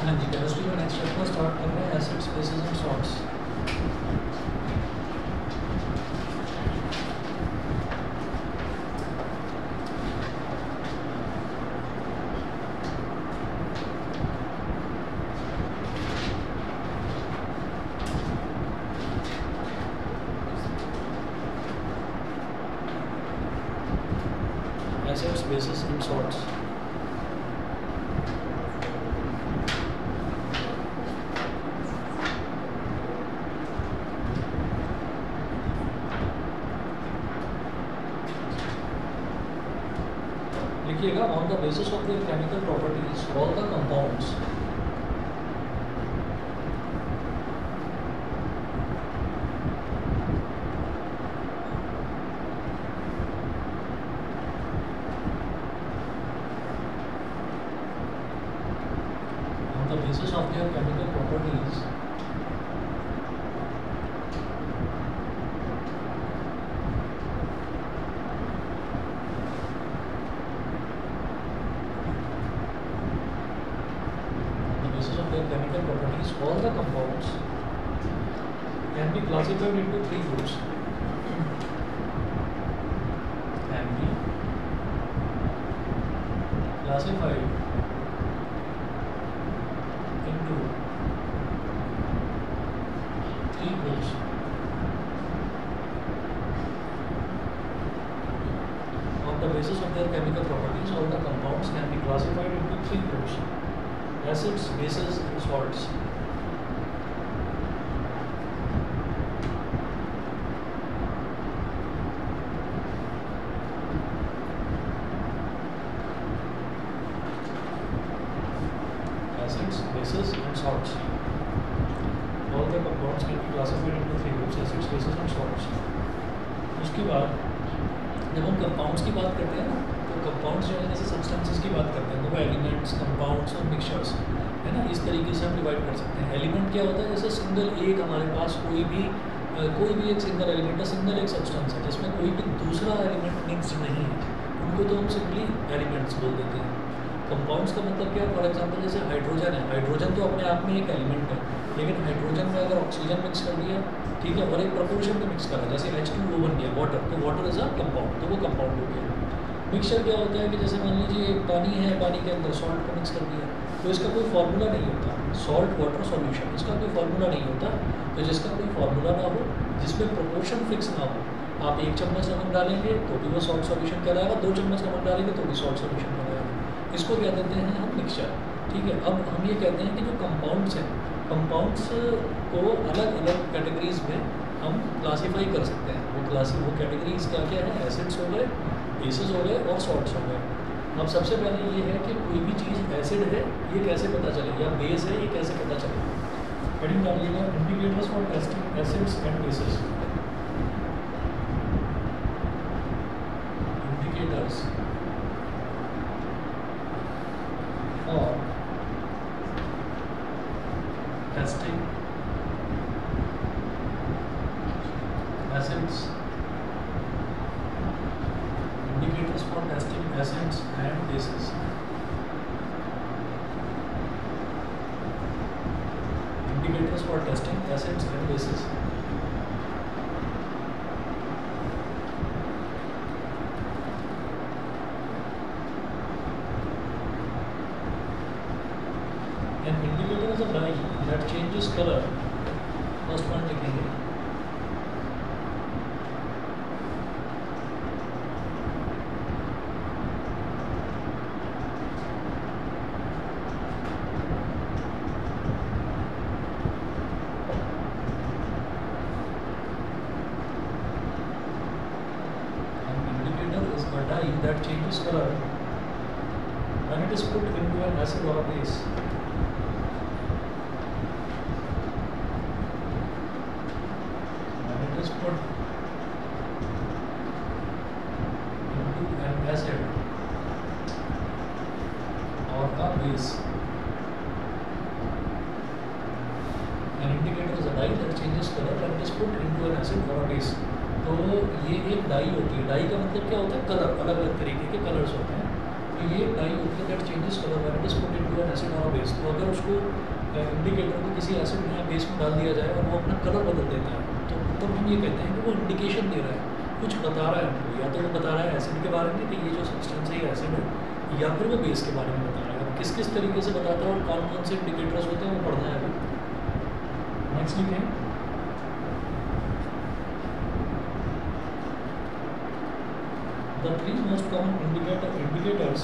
हाँ जी, केमिस्ट्री का नेक्स्ट चैप्टर स्टार्ट कर रहे हैं, acids bases and salts. Acids bases and salts. लिखिएगा, on the basis of their chemical properties all the compounds of their chemical properties all the compounds can be classified into three groups. Can be classified into three groups. On the basis of their chemical properties, all the compounds can be classified into three groups: acids, bases, and salts. Bases and salts. All the compounds can be classified into three groups: acids, bases and salts. उसके बाद जब हम compounds की बात करते हैं ना, तो कंपाउंड्स जो है जैसे सब्सटेंसेस की बात करते हैं तो वो एलिमेंट्स, कंपाउंड्स और मिक्सचर्स है ना, इस तरीके से हम डिवाइड कर सकते हैं। एलिमेंट क्या होता है? जैसे सिंगल एक हमारे पास कोई भी एक सिंगल एलिमेंट है, सिंगल एक सब्सटेंस है जिसमें कोई भी दूसरा एलिमेंट मिक्स नहीं है, उनको तो हम सिंपली एलिमेंट्स बोल देते हैं। कंपाउंड्स का मतलब क्या है? फॉर एग्जांपल जैसे हाइड्रोजन है, हाइड्रोजन तो अपने आप में एक एलिमेंट है, लेकिन हाइड्रोजन में अगर ऑक्सीजन मिक्स कर दिया, ठीक है, और एक प्रपोर्शन में मिक्स करा, जैसे H2O बन गया वाटर, तो वाटर इज अ कंपाउंड, तो वो कंपाउंड हो गया। मिक्सचर क्या होता है कि जैसे मान लीजिए पानी है, पानी के अंदर सॉल्ट को मिक्स कर दिया, तो इसका कोई फार्मूला नहीं होता, सॉल्ट वाटर सॉल्यूशन, इसका कोई फार्मूला नहीं होता। तो जिसका कोई फार्मूला ना हो, जिसमें प्रोपोर्शन फिक्स ना हो, आप 1 चम्मच नमक डालेंगे तो भी वो सॉल्ट सॉल्यूशन कहलाएगा, 2 चम्मच नमक डालेंगे तो भी सॉल्ट सॉल्यूशन कहलाएगा। इसको क्या कहते हैं हम? मिक्सचर। ठीक है, अब हम ये कहते हैं कि जो कंपाउंड्स हैं, कंपाउंड्स को अलग अलग कैटेगरीज में हम क्लासीफाई कर सकते हैं। वो कैटेगरीज क्या क्या है? एसिड्स हो गए, बेसिस हो गए और सॉल्ट्स हो गए। अब सबसे पहले ये है कि कोई भी चीज़ एसिड है ये कैसे पता चले, या बेस है ये कैसे पता चले। हेडिंग डालिएगा, indicators for testing acids and bases. Indicators और testing acids, indicators for testing acids and bases. Indicators for testing acids and bases. An indicator is a dye that changes color. First one लिखेंगे, an indicator is a dye that changes color when it is put into an acid or a base. Put into an acid or a base. An indicator is a dye that changes color when it is put into an acid or a base. तो ये एक die होती है। Die का मतलब क्या होता है? कलर, अलग अलग तरीके के कलर्स होते हैं। तो ये डाई होती है that changes color when it is put into an acid or a base, तो अगर उसको इंडिकेटर को किसी एसिड में या बेस में डाल दिया जाए और वो अपना कलर बदल देता है, तो तब हम ये कहते हैं कि वो इंडिकेशन दे रहा है, कुछ बता रहा है हमको, या तो वो बता रहा है एसिड के बारे में कि ये जो सब्सटेंस है ये एसिड है, या फिर वो बेस के बारे में बता रहा है। अब किस किस तरीके से बताता है और कौन कौन से इंडिकेटर्स होते हैं वो पढ़ना है अभी। नेक्स्ट लिखें, the three most common indicators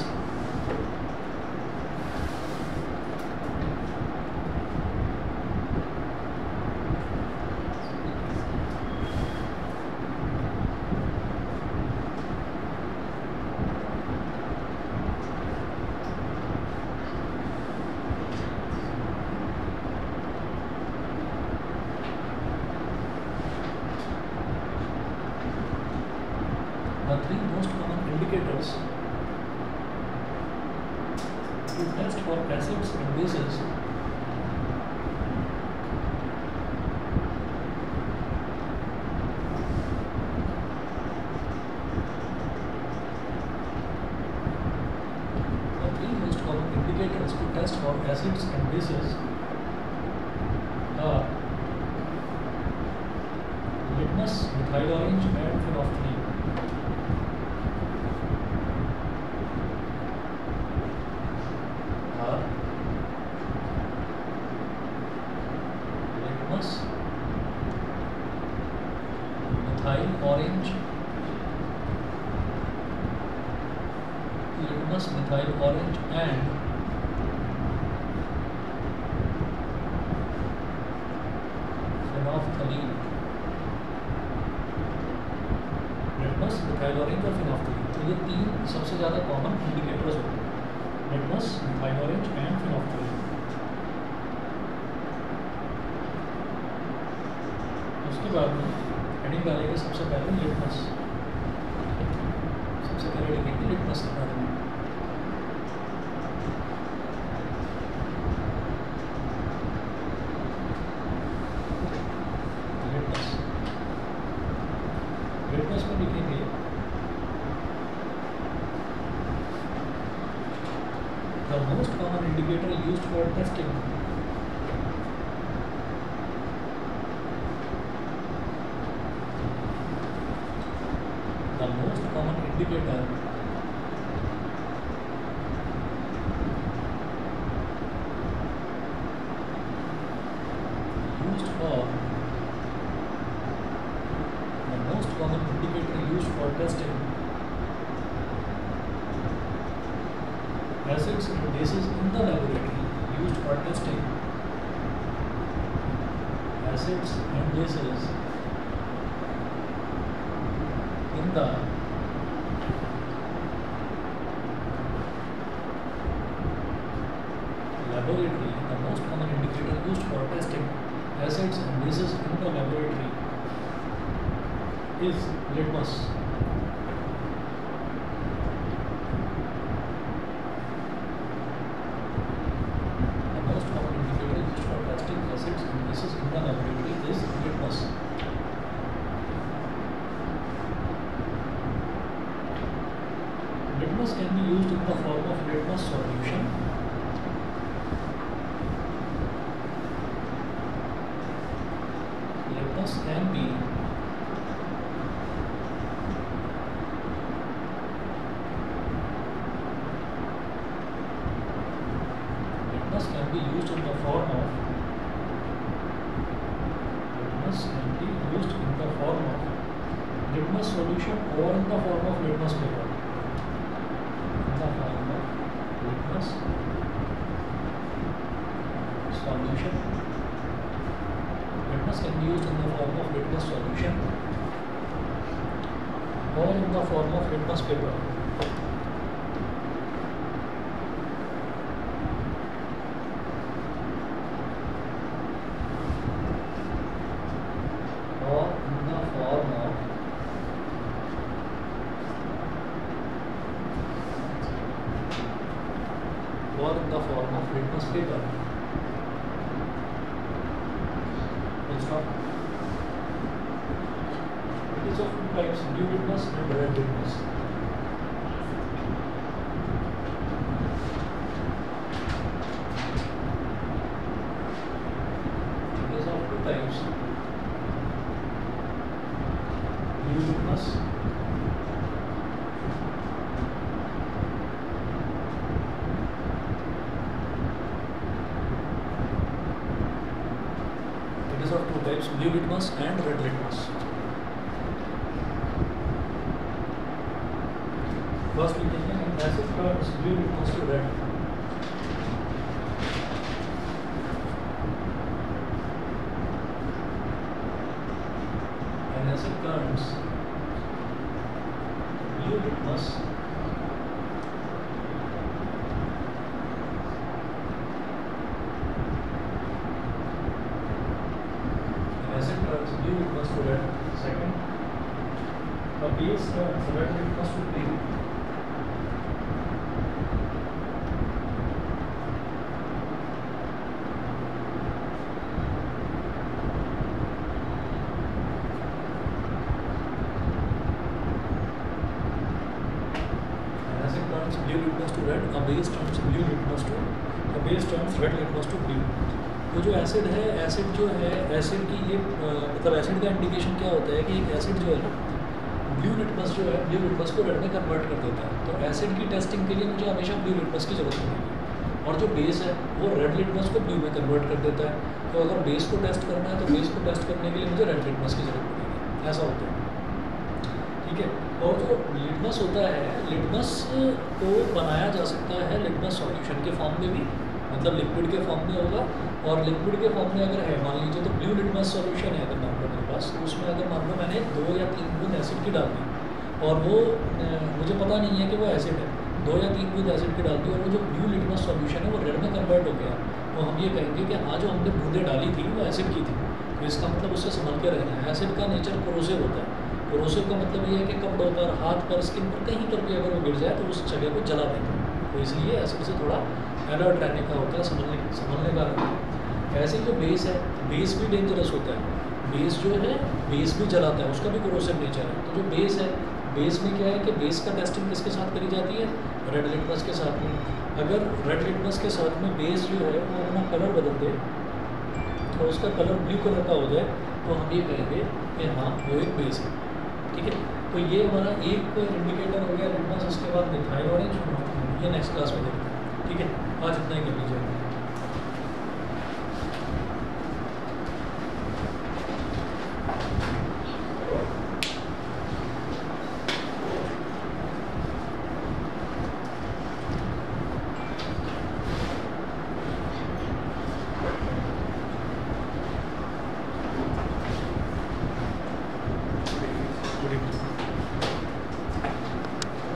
to test for acids and bases acids and bases are litmus, methyl orange and phenolphthalein. Are litmus, methyl orange, and phenolphthalein. Litmus, methyl orange और फिनॉल्फ्थलीन, तो ये तीन सबसे ज़्यादा कॉमन इंडिकेटर्स होते हैं, litmus, methyl orange and फिनॉल्फ्थलीन। उसके बाद में हेडिंग डालेंगे सबसे पहले लिटमस, सबसे पहले लिखेंगे लिटमस के बारे में। लिटमस में लिखेंगे the most common indicator used for testing the most common indicator used for testing acids and bases in the laboratory, used for testing acids and bases in the laboratory. The most common indicator used for testing acids and bases in the laboratory is litmus. The most common indicator used for testing acids and bases in the laboratory is litmus. Litmus can be used in the form of litmus solution, litmus can be used in the form of litmus solution or in the form of litmus paper. In the form of litmus solution, litmus can be used in the form of litmus solution or in the form of litmus paper. Or in the form of litmus paper. Full stop. It is of two types, blue litmus and red litmus. types, blue litmus and red litmus. First we take an acid turns blue litmus to red. An acid turns blue litmus blue litmus to red. Second, a base turns red litmus to blue. An acid turns blue litmus to red. A base turns red litmus to blue. तो जो acid है, acid जो है, acid की ये मतलब acid का indication क्या होता है कि एक एसिड जो है ना ब्लू लिटमस जो है ब्लू लिटमस को रेड में कन्वर्ट कर देता है। तो एसिड की टेस्टिंग के लिए मुझे हमेशा ब्लू लिटमस की जरूरत पड़ेगी और जो बेस है वो रेड लिटमस को ब्लू में कन्वर्ट कर देता है। तो अगर बेस को टेस्ट करना है तो बेस को टेस्ट करने के लिए मुझे रेड लिटमस की जरूरत पड़ेगी, ऐसा होता है। ठीक है, और जो लिटमस होता है, लिटमस को बनाया जा सकता है लिटमस सॉल्यूशन के फॉर्म में भी, मतलब लिक्विड के फॉर्म में होगा। और लिक्विड के फॉर्म में अगर है, मान लीजिए तो ब्लू लिटमस सॉल्यूशन है अगर मान लो मेरे पास, तो उसमें अगर मान लो मैंने 2 या 3 बूंद एसिड की डाल दी और वो मुझे पता नहीं है कि वो एसिड है, 2 या 3 बूंद एसिड की डाल दी और वो जो ब्लू लिटमस सॉल्यूशन है वो रेड में कन्वर्ट हो गया, तो हम ये कहेंगे कि हाँ जो हमने बूंदें डाली थी वो एसिड की थी। तो इसका मतलब उससे संभल के रहना है। एसिड का नेचर कोरोसिव होता है। कोरोसिव का मतलब ये है कि कपड़ों पर, हाथ पर, स्किन पर, कहीं पर भी अगर वो गिर जाए तो उस जगह को जला देता है। तो इसलिए एसिड से थोड़ा अलर्ट रहने का होता है, संभलने का रहता है। ऐसे जो बेस है, बेस भी डेंजरस होता है। बेस जो है, बेस भी जलाता है, उसका भी कोरोसिव नेचर है। तो जो बेस है, बेस में क्या है कि बेस का टेस्टिंग किसके साथ करी जाती है? रेड लिटमस के साथ में। अगर रेड लिटमस के साथ में बेस जो है वो अपना कलर बदल दे और उसका कलर ब्लू कलर का हो जाए तो हम ये कहेंगे कि हाँ वो एक बेस है। ठीक है, तो ये हमारा एक इंडिकेटर हो गया लिटमस। उसके बाद मिथाइल ऑरेंज, ये नेक्स्ट क्लास में देखते हैं। ठीक है, आज इतना ही कर लीजिए। Good evening.